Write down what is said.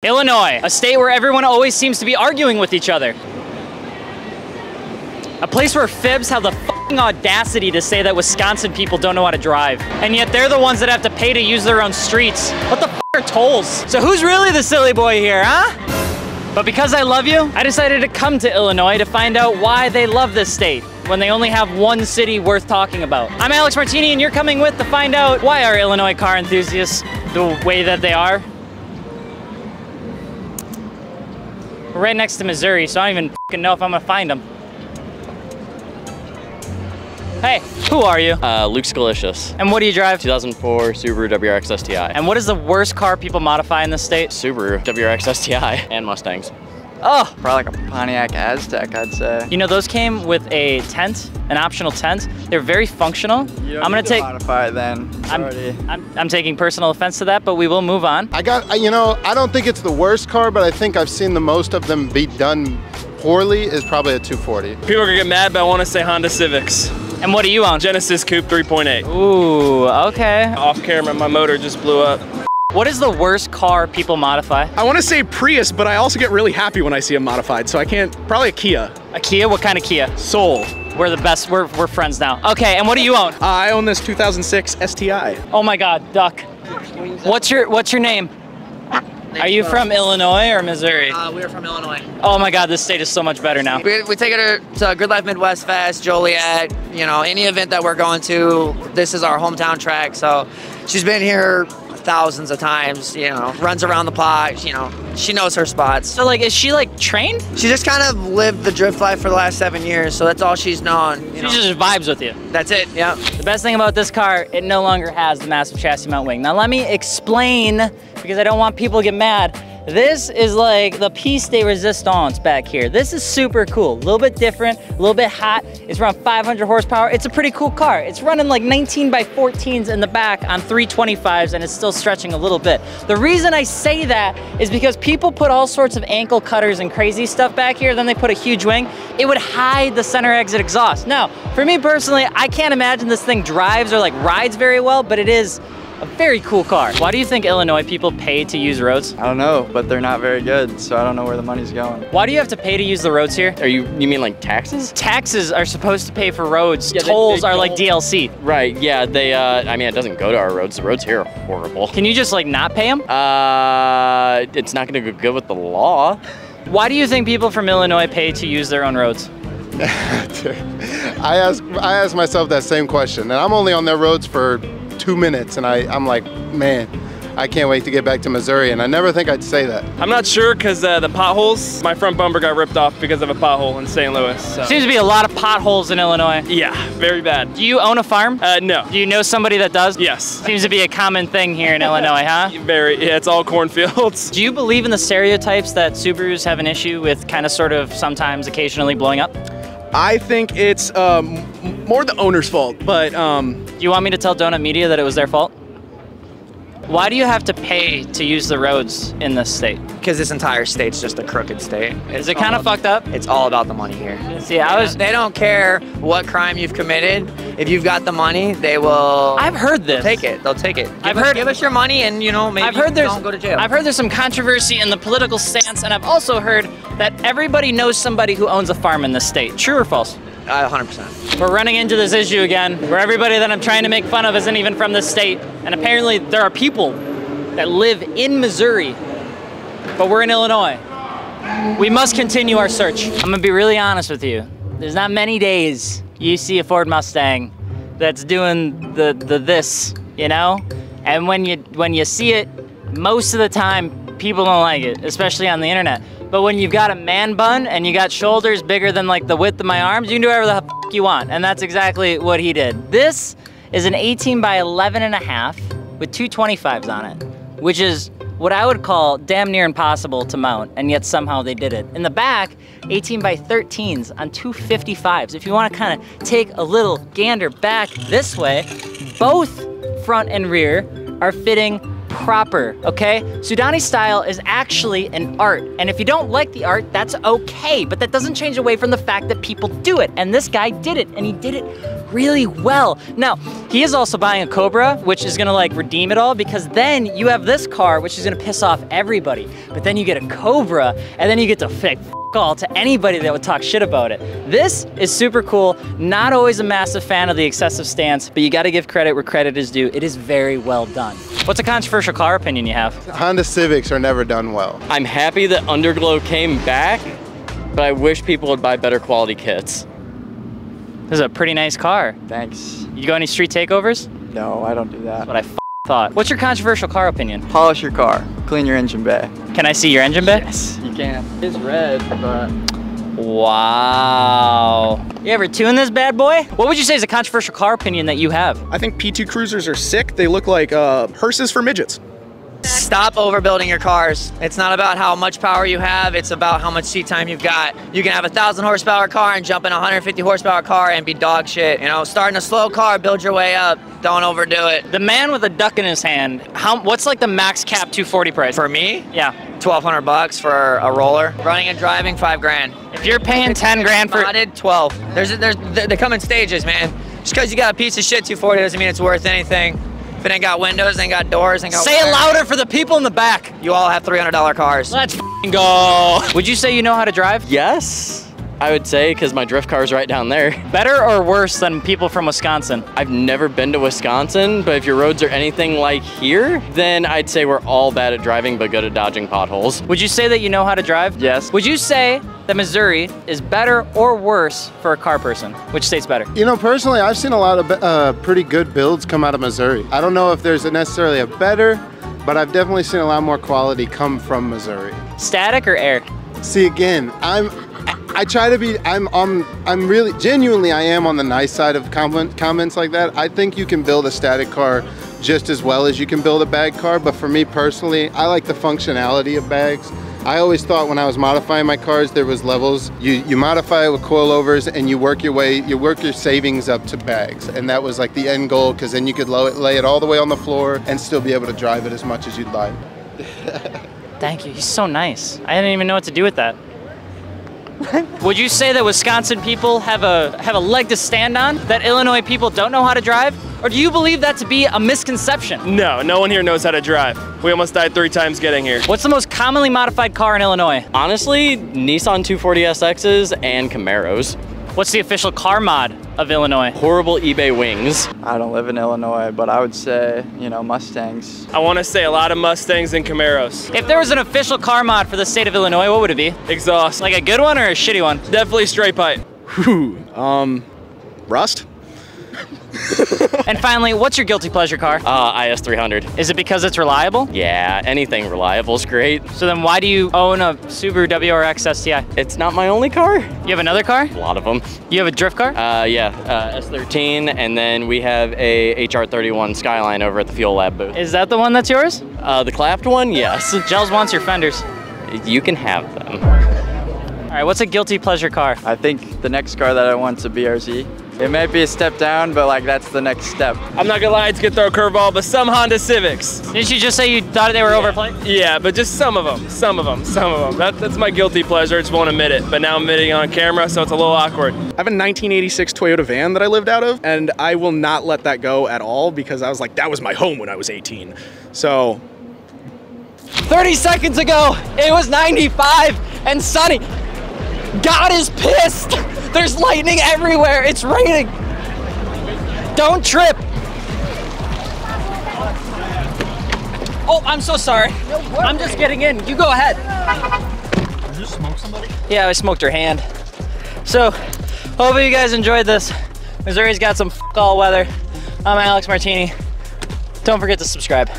Illinois, a state where everyone always seems to be arguing with each other. A place where fibs have the f***ing audacity to say that Wisconsin people don't know how to drive. And yet they're the ones that have to pay to use their own streets. What the f*** are tolls? So who's really the silly boy here, huh? But because I love you, I decided to come to Illinois to find out why they love this state when they only have one city worth talking about. I'm Alex Martini and you're coming with to find out why are Illinois car enthusiasts the way that they are. We're right next to Missouri, so I don't even f***ing know if I'm gonna find them. Hey, who are you? Luke Scalicious. And what do you drive? 2004 Subaru WRX STI. And what is the worst car people modify in this state? Subaru WRX STI and Mustangs. Oh! Probably like a Pontiac Aztek, I'd say. You know, those came with a tent, an optional tent. They're very functional. You don't I'm gonna need to take. modify it then. I'm taking personal offense to that, but we will move on. I don't think it's the worst car, but I think I've seen the most of them be done poorly is probably a 240. People are gonna get mad, but I want to say Honda Civics. And what do you own? Genesis Coupe 3.8. Ooh, okay. Off camera, my motor just blew up. What is the worst car people modify? I want to say Prius, but I also get really happy when I see them modified, so I can't, probably a Kia. A Kia? What kind of Kia? Soul. We're the best, we're friends now. Okay, and what do you own? I own this 2006 STI. Oh my God, Duck. What's your name? Are you from Illinois or Missouri? We're from Illinois. Oh my God, this state is so much better now. We take her to Good Life Midwest Fest, Joliet, you know, any event that we're going to, this is our hometown track. So she's been here thousands of times, you know, runs around the block, you know, she knows her spots. So like, is she like trained? She just kind of lived the drift life for the last 7 years, so that's all she's known. She just vibes with you. That's it, yeah. The best thing about this car, it no longer has the massive chassis mount wing. Now let me explain, because I don't want people to get mad. This is like the piece de resistance back here. This is super cool, a little bit different, a little bit hot. It's around 500 horsepower. It's a pretty cool car. It's running like 19 by 14s in the back on 325s and it's still stretching a little bit. The reason I say that is because people put all sorts of ankle cutters and crazy stuff back here, then they put a huge wing. It would hide the center exit exhaust. Now, for me personally, I can't imagine this thing drives or like rides very well, but it is a very cool car. Why do you think Illinois people pay to use roads? I don't know, but they're not very good, so I don't know where the money's going. Why do you have to pay to use the roads here? You mean like taxes? Taxes are supposed to pay for roads. Yeah, Tolls they are like DLC. Right, yeah, I mean, it doesn't go to our roads. The roads here are horrible. Can you just like not pay them? It's not gonna go good with the law. Why do you think people from Illinois pay to use their own roads? I ask myself that same question, and I'm only on their roads for 2 minutes, and I'm like, man, I can't wait to get back to Missouri, and I never think I'd say that. I'm not sure because the potholes, my front bumper got ripped off because of a pothole in St. Louis. So. Seems to be a lot of potholes in Illinois. Yeah, very bad. Do you own a farm? No. Do you know somebody that does? Yes. Seems to be a common thing here in Illinois, huh? Yeah, it's all cornfields. Do you believe in the stereotypes that Subarus have an issue with kind of sort of sometimes occasionally blowing up? I think it's more the owner's fault, but Do you want me to tell Donut Media that it was their fault? Why do you have to pay to use the roads in this state? Because this entire state's just a crooked state. Is it kind of fucked up? It's all about the money here. See, They don't care what crime you've committed. If you've got the money, they will. I've heard this. Take it. They'll take it. Give us your money, and you know maybe don't go to jail. I've heard there's some controversy in the political stance, and I've also heard that everybody knows somebody who owns a farm in this state. True or false? 100%. We're running into this issue again, where everybody that I'm trying to make fun of isn't even from this state, and apparently there are people that live in Missouri, but we're in Illinois. We must continue our search. I'm gonna be really honest with you. There's not many days you see a Ford Mustang that's doing the this, you know? And when you see it, most of the time, people don't like it, especially on the internet. But when you've got a man bun and you got shoulders bigger than like the width of my arms, you can do whatever the f you want. And that's exactly what he did. This is an 18 by 11 and a half with 225s on it, which is what I would call damn near impossible to mount, and yet somehow they did it. In the back, 18 by 13s on 255s. If you wanna kinda take a little gander back this way, both front and rear are fitting proper, okay? Sudani style is actually an art, and if you don't like the art, that's okay, but that doesn't change away from the fact that people do it, and this guy did it, and he did it really well. Now, he is also buying a Cobra, which is gonna like redeem it all, because then you have this car, which is gonna piss off everybody. But then you get a Cobra, and then you get to f all to anybody that would talk shit about it. This is super cool. Not always a massive fan of the excessive stance, but you gotta give credit where credit is due. It is very well done. What's a controversial car opinion you have? Honda Civics are never done well. I'm happy that Underglow came back, but I wish people would buy better quality kits. This is a pretty nice car. Thanks. You go any street takeovers? No, I don't do that. What I thought. What's your controversial car opinion? Polish your car. Clean your engine bay. Can I see your engine bay? Yes, you can. It's red, but... Wow. You ever tune this bad boy? What would you say is a controversial car opinion that you have? I think P2 Cruisers are sick. They look like hearses for midgets. Stop overbuilding your cars. It's not about how much power you have, it's about how much seat time you've got. You can have a 1,000 horsepower car and jump in a 150 horsepower car and be dog shit. You know, starting a slow car, build your way up. Don't overdo it. The man with a duck in his hand, what's like the max cap 240 price? For me, Yeah. $1,200 for a roller. Running and driving, $5 grand. If you're paying 10 grand for... Modded, 12. They come in stages, man. Just because you got a piece of shit 240 doesn't mean it's worth anything. If it ain't got windows, ain't got doors, ain't got... Say it louder for the people in the back. You all have $300 cars. Let's f***ing go. Would you say you know how to drive? Yes, I would say, because my drift car is right down there. Better or worse than people from Wisconsin? I've never been to Wisconsin, but if your roads are anything like here, then I'd say we're all bad at driving, but good at dodging potholes. Would you say that you know how to drive? Yes. Would you say that Missouri is better or worse for a car person? Which state's better? You know, personally, I've seen a lot of pretty good builds come out of Missouri. I don't know if there's necessarily a better, but I've definitely seen a lot more quality come from Missouri. Static or air? See, again, I try to be, I'm really, genuinely, I am on the nice side of comments like that. I think you can build a static car just as well as you can build a bag car, but for me personally, I like the functionality of bags. I always thought when I was modifying my cars, there was levels. You modify it with coilovers and you work your savings up to bags. And that was like the end goal, because then you could lay it all the way on the floor and still be able to drive it as much as you'd like. Thank you, he's so nice. I didn't even know what to do with that. Would you say that Wisconsin people have a leg to stand on? That Illinois people don't know how to drive? Or do you believe that to be a misconception? No, no one here knows how to drive. We almost died 3 times getting here. What's the most commonly modified car in Illinois? Honestly, Nissan 240SXs and Camaros. What's the official car mod of Illinois? Horrible eBay wings. I don't live in Illinois, but I would say, you know, Mustangs. I want to say a lot of Mustangs and Camaros. If there was an official car mod for the state of Illinois, what would it be? Exhaust. Like a good one or a shitty one? Definitely straight pipe. Rust? And finally, what's your guilty pleasure car? IS300. Is it because it's reliable? Yeah, anything reliable is great. So then why do you own a Subaru WRX STI? It's not my only car. You have another car? A lot of them. You have a drift car? S13, and then we have a HR31 Skyline over at the Fuel Lab booth. Is that the one that's yours? The clapped one, yes. Gels wants your fenders. You can have them. All right, what's a guilty pleasure car? I think the next car that I want's a BRZ. It might be a step down, but like that's the next step. I'm not gonna lie, it's gonna throw a curveball, but some Honda Civics. Didn't you just say you thought they were overplayed? Yeah, but just some of them. That's my guilty pleasure, I just won't admit it. But now I'm admitting it on camera, so it's a little awkward. I have a 1986 Toyota van that I lived out of, and I will not let that go at all because I was like, that was my home when I was 18. So 30 seconds ago, it was 95 and sunny. God is pissed. There's lightning everywhere. It's raining. Don't trip. Oh, I'm so sorry. I'm just getting in. You go ahead. Did you smoke somebody? Yeah, I smoked her hand. So, hopefully you guys enjoyed this. Missouri's got some all weather. I'm Alex Martini. Don't forget to subscribe.